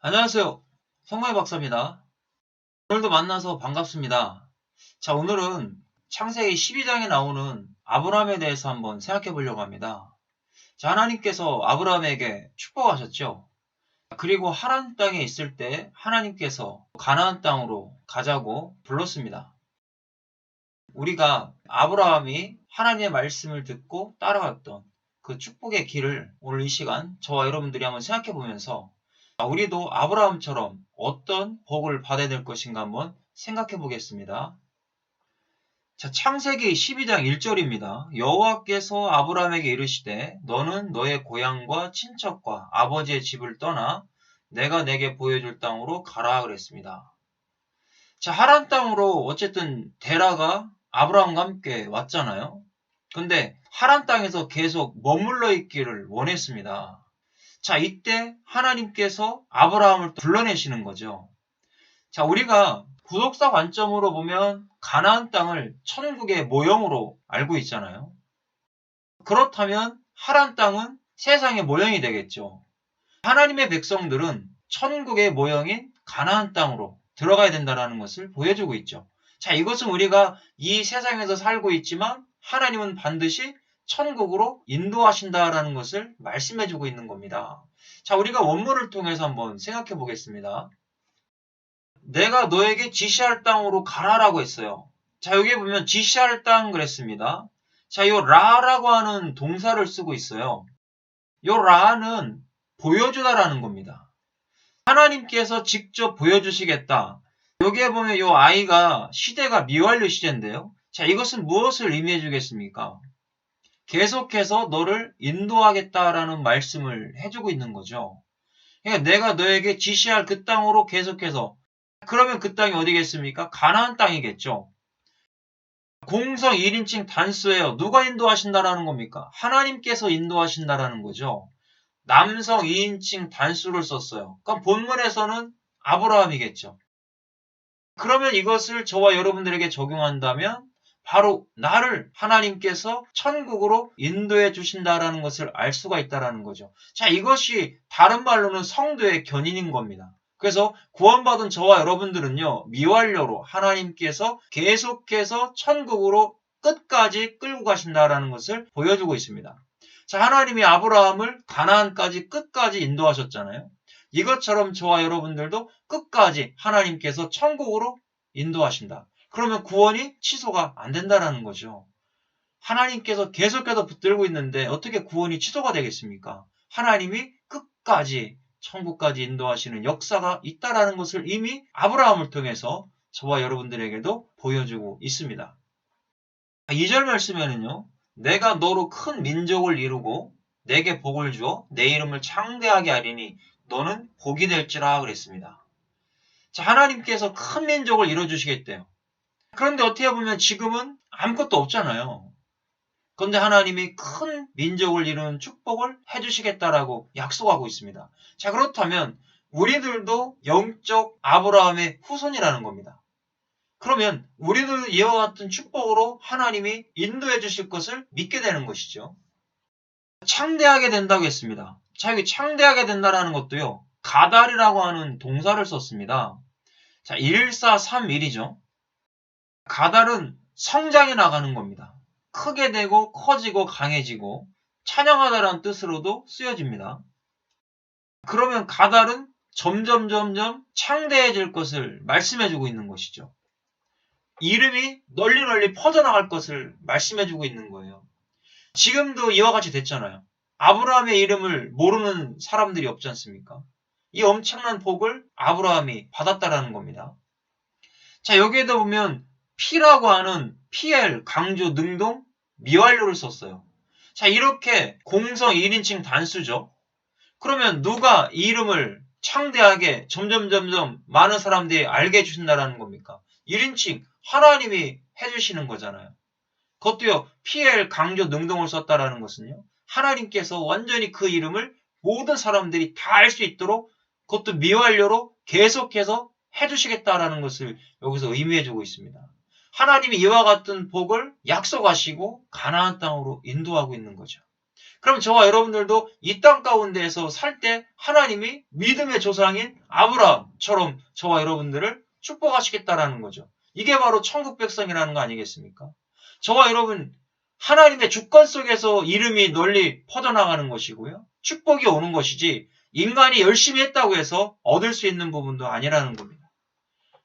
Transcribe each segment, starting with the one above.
안녕하세요. 성마이 박사입니다. 오늘도 만나서 반갑습니다. 자, 오늘은 창세기 12장에 나오는 아브라함에 대해서 한번 생각해 보려고 합니다. 자, 하나님께서 아브라함에게 축복하셨죠. 그리고 하나님 땅에 있을 때 하나님께서 가나안 땅으로 가자고 불렀습니다. 우리가 아브라함이 하나님의 말씀을 듣고 따라갔던 그 축복의 길을 오늘 이 시간 저와 여러분들이 한번 생각해 보면서 우리도 아브라함처럼 어떤 복을 받아야 될 것인가 한번 생각해 보겠습니다. 자, 창세기 12장 1절입니다. 여호와께서 아브라함에게 이르시되 너는 너의 고향과 친척과 아버지의 집을 떠나 내가 내게 보여줄 땅으로 가라 그랬습니다. 자, 하란 땅으로 어쨌든 데라가 아브라함과 함께 왔잖아요. 근데 하란 땅에서 계속 머물러 있기를 원했습니다. 자, 이때 하나님께서 아브라함을 불러내시는 거죠. 자, 우리가 구속사 관점으로 보면 가나안 땅을 천국의 모형으로 알고 있잖아요. 그렇다면 하란 땅은 세상의 모형이 되겠죠. 하나님의 백성들은 천국의 모형인 가나안 땅으로 들어가야 된다는 것을 보여주고 있죠. 자, 이것은 우리가 이 세상에서 살고 있지만 하나님은 반드시 천국으로 인도하신다라는 것을 말씀해주고 있는 겁니다. 자, 우리가 원문을 통해서 한번 생각해 보겠습니다. 내가 너에게 지시할 땅으로 가라라고 했어요. 자, 여기 보면 지시할 땅 그랬습니다. 자, 요 라라고 하는 동사를 쓰고 있어요. 요 라는 보여주다라는 겁니다. 하나님께서 직접 보여주시겠다. 여기에 보면 요 아이가 시대가 미완료 시대인데요. 자, 이것은 무엇을 의미해 주겠습니까? 계속해서 너를 인도하겠다라는 말씀을 해주고 있는 거죠. 그러니까 내가 너에게 지시할 그 땅으로 계속해서 그러면 그 땅이 어디겠습니까? 가나안 땅이겠죠. 공성 1인칭 단수예요. 누가 인도하신다라는 겁니까? 하나님께서 인도하신다라는 거죠. 남성 2인칭 단수를 썼어요. 그럼 본문에서는 아브라함이겠죠. 그러면 이것을 저와 여러분들에게 적용한다면 바로 나를 하나님께서 천국으로 인도해 주신다라는 것을 알 수가 있다라는 거죠. 자, 이것이 다른 말로는 성도의 견인인 겁니다. 그래서 구원받은 저와 여러분들은요, 미완료로 하나님께서 계속해서 천국으로 끝까지 끌고 가신다라는 것을 보여주고 있습니다. 자, 하나님이 아브라함을 가나안까지 끝까지 인도하셨잖아요. 이것처럼 저와 여러분들도 끝까지 하나님께서 천국으로 인도하신다. 그러면 구원이 취소가 안 된다는 거죠. 하나님께서 계속해서 붙들고 있는데 어떻게 구원이 취소가 되겠습니까? 하나님이 끝까지 천국까지 인도하시는 역사가 있다라는 것을 이미 아브라함을 통해서 저와 여러분들에게도 보여주고 있습니다. 2절 말씀에는요. 내가 너로 큰 민족을 이루고 내게 복을 주어 내 이름을 창대하게 하리니 너는 복이 될지라 그랬습니다. 자, 하나님께서 큰 민족을 이뤄주시겠대요. 그런데 어떻게 보면 지금은 아무것도 없잖아요. 그런데 하나님이 큰 민족을 이루는 축복을 해주시겠다라고 약속하고 있습니다. 자, 그렇다면 우리들도 영적 아브라함의 후손이라는 겁니다. 그러면 우리도 이와 같은 축복으로 하나님이 인도해 주실 것을 믿게 되는 것이죠. 창대하게 된다고 했습니다. 자, 여기 창대하게 된다는 것도요. 가달이라고 하는 동사를 썼습니다. 자, 1431이죠. 가달은 성장해 나가는 겁니다. 크게 되고 커지고 강해지고 찬양하다라는 뜻으로도 쓰여집니다. 그러면 가달은 점점 창대해질 것을 말씀해주고 있는 것이죠. 이름이 널리 퍼져나갈 것을 말씀해주고 있는 거예요. 지금도 이와 같이 됐잖아요. 아브라함의 이름을 모르는 사람들이 없지 않습니까? 이 엄청난 복을 아브라함이 받았다라는 겁니다. 자, 여기에다 보면 P라고 하는 PL, 강조, 능동, 미완료를 썼어요. 자, 이렇게 공성 1인칭 단수죠. 그러면 누가 이 이름을 창대하게 점점 많은 사람들이 알게 해주신다는 겁니까? 1인칭 하나님이 해주시는 거잖아요. 그것도요, PL, 강조, 능동을 썼다라는 것은요, 하나님께서 완전히 그 이름을 모든 사람들이 다 알 수 있도록 그것도 미완료로 계속해서 해주시겠다라는 것을 여기서 의미해주고 있습니다. 하나님이 이와 같은 복을 약속하시고 가나안 땅으로 인도하고 있는 거죠. 그럼 저와 여러분들도 이 땅 가운데에서 살 때 하나님이 믿음의 조상인 아브라함처럼 저와 여러분들을 축복하시겠다라는 거죠. 이게 바로 천국 백성이라는 거 아니겠습니까? 저와 여러분, 하나님의 주권 속에서 이름이 널리 퍼져나가는 것이고요. 축복이 오는 것이지 인간이 열심히 했다고 해서 얻을 수 있는 부분도 아니라는 겁니다.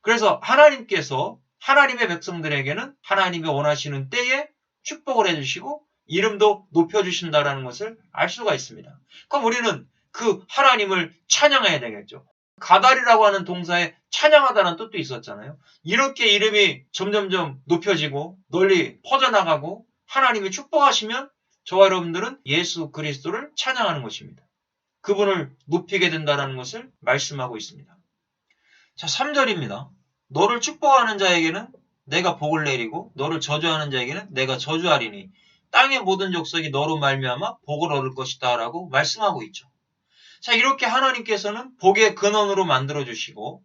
그래서 하나님께서 하나님의 백성들에게는 하나님이 원하시는 때에 축복을 해주시고 이름도 높여주신다는 것을 알 수가 있습니다. 그럼 우리는 그 하나님을 찬양해야 되겠죠. 가달이라고 하는 동사에 찬양하다는 뜻도 있었잖아요. 이렇게 이름이 점점점 높여지고 널리 퍼져나가고 하나님이 축복하시면 저와 여러분들은 예수 그리스도를 찬양하는 것입니다. 그분을 높이게 된다는 것을 말씀하고 있습니다. 자, 3절입니다. 너를 축복하는 자에게는 내가 복을 내리고 너를 저주하는 자에게는 내가 저주하리니 땅의 모든 족속이 너로 말미암아 복을 얻을 것이다 라고 말씀하고 있죠. 자, 이렇게 하나님께서는 복의 근원으로 만들어주시고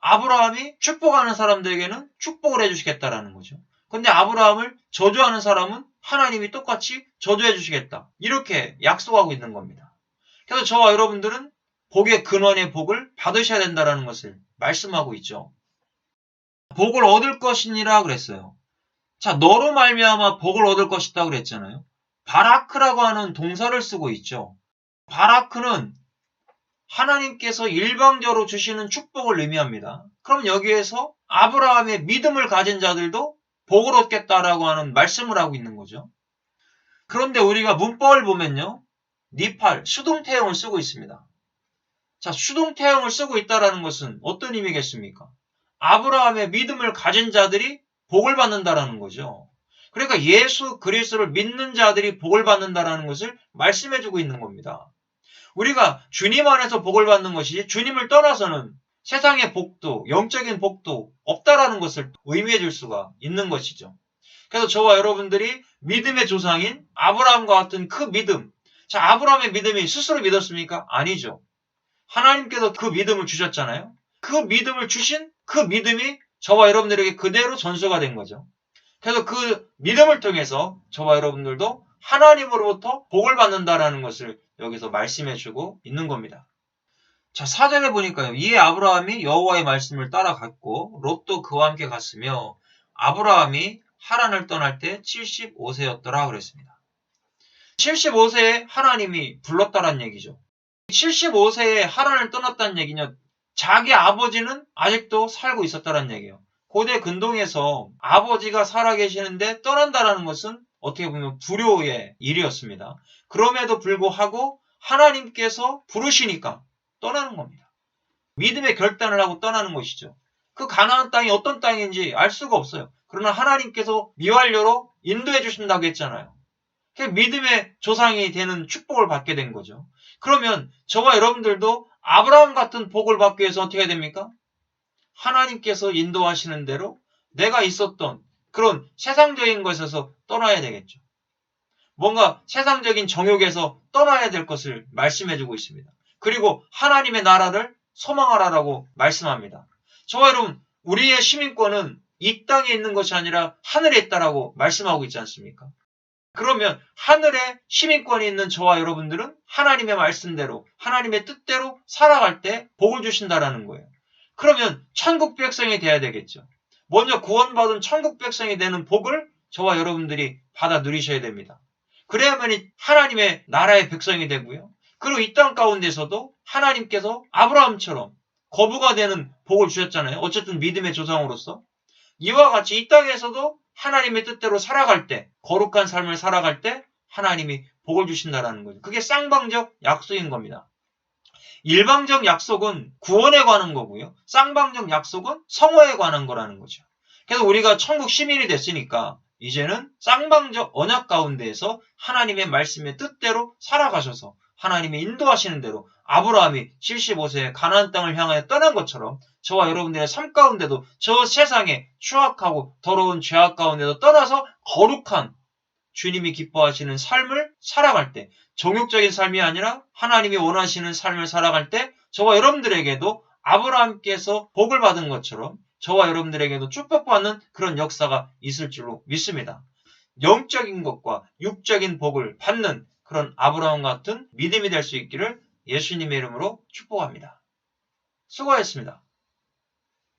아브라함이 축복하는 사람들에게는 축복을 해주시겠다라는 거죠. 근데 아브라함을 저주하는 사람은 하나님이 똑같이 저주해 주시겠다. 이렇게 약속하고 있는 겁니다. 그래서 저와 여러분들은 복의 근원의 복을 받으셔야 된다는 것을 말씀하고 있죠. 복을 얻을 것이니라 그랬어요. 자, 너로 말미암아 복을 얻을 것이다 그랬잖아요. 바라크라고 하는 동사를 쓰고 있죠. 바라크는 하나님께서 일방적으로 주시는 축복을 의미합니다. 그럼 여기에서 아브라함의 믿음을 가진 자들도 복을 얻겠다라고 하는 말씀을 하고 있는 거죠. 그런데 우리가 문법을 보면요. 니팔, 수동태형을 쓰고 있습니다. 자, 수동태형을 쓰고 있다는 것은 어떤 의미겠습니까? 아브라함의 믿음을 가진 자들이 복을 받는다라는 거죠. 그러니까 예수 그리스도를 믿는 자들이 복을 받는다라는 것을 말씀해주고 있는 겁니다. 우리가 주님 안에서 복을 받는 것이 주님을 떠나서는 세상의 복도, 영적인 복도 없다라는 것을 의미해 줄 수가 있는 것이죠. 그래서 저와 여러분들이 믿음의 조상인 아브라함과 같은 그 믿음. 자, 아브라함의 믿음이 스스로 믿었습니까? 아니죠. 하나님께서 그 믿음을 주셨잖아요. 그 믿음을 주신 그 믿음이 저와 여러분들에게 그대로 전수가 된 거죠. 그래서 그 믿음을 통해서 저와 여러분들도 하나님으로부터 복을 받는다라는 것을 여기서 말씀해주고 있는 겁니다. 자, 4절에 보니까요. 이에 아브라함이 여호와의 말씀을 따라갔고 롯도 그와 함께 갔으며 아브라함이 하란을 떠날 때 75세였더라 그랬습니다. 75세에 하나님이 불렀다란 얘기죠. 75세에 하란을 떠났다는 얘기는 자기 아버지는 아직도 살고 있었다는 얘기예요. 고대 근동에서 아버지가 살아계시는데 떠난다는 것은 어떻게 보면 불효의 일이었습니다. 그럼에도 불구하고 하나님께서 부르시니까 떠나는 겁니다. 믿음의 결단을 하고 떠나는 것이죠. 그 가나안 땅이 어떤 땅인지 알 수가 없어요. 그러나 하나님께서 미완료로 인도해 주신다고 했잖아요. 믿음의 조상이 되는 축복을 받게 된 거죠. 그러면 저와 여러분들도 아브라함 같은 복을 받기 위해서 어떻게 해야 됩니까? 하나님께서 인도하시는 대로 내가 있었던 그런 세상적인 것에서 떠나야 되겠죠. 뭔가 세상적인 정욕에서 떠나야 될 것을 말씀해주고 있습니다. 그리고 하나님의 나라를 소망하라라고 말씀합니다. 저와 여러분, 우리의 시민권은 이 땅에 있는 것이 아니라 하늘에 있다라고 말씀하고 있지 않습니까? 그러면 하늘에 시민권이 있는 저와 여러분들은 하나님의 말씀대로 하나님의 뜻대로 살아갈 때 복을 주신다라는 거예요. 그러면 천국 백성이 돼야 되겠죠. 먼저 구원받은 천국 백성이 되는 복을 저와 여러분들이 받아 누리셔야 됩니다. 그래야만 하나님의 나라의 백성이 되고요. 그리고 이 땅 가운데서도 하나님께서 아브라함처럼 거부가 되는 복을 주셨잖아요. 어쨌든 믿음의 조상으로서. 이와 같이 이 땅에서도 하나님의 뜻대로 살아갈 때, 거룩한 삶을 살아갈 때 하나님이 복을 주신다는 거죠. 그게 쌍방적 약속인 겁니다. 일방적 약속은 구원에 관한 거고요. 쌍방적 약속은 성화에 관한 거라는 거죠. 그래서 우리가 천국 시민이 됐으니까 이제는 쌍방적 언약 가운데에서 하나님의 말씀의 뜻대로 살아가셔서 하나님이 인도하시는 대로 아브라함이 75세에 가나안 땅을 향하여 떠난 것처럼 저와 여러분들의 삶 가운데도 저 세상에 추악하고 더러운 죄악 가운데도 떠나서 거룩한 주님이 기뻐하시는 삶을 살아갈 때, 정욕적인 삶이 아니라 하나님이 원하시는 삶을 살아갈 때 저와 여러분들에게도 아브라함께서 복을 받은 것처럼 저와 여러분들에게도 축복받는 그런 역사가 있을 줄로 믿습니다. 영적인 것과 육적인 복을 받는 그런 아브라함 같은 믿음이 될 수 있기를 예수님의 이름으로 축복합니다. 수고하셨습니다.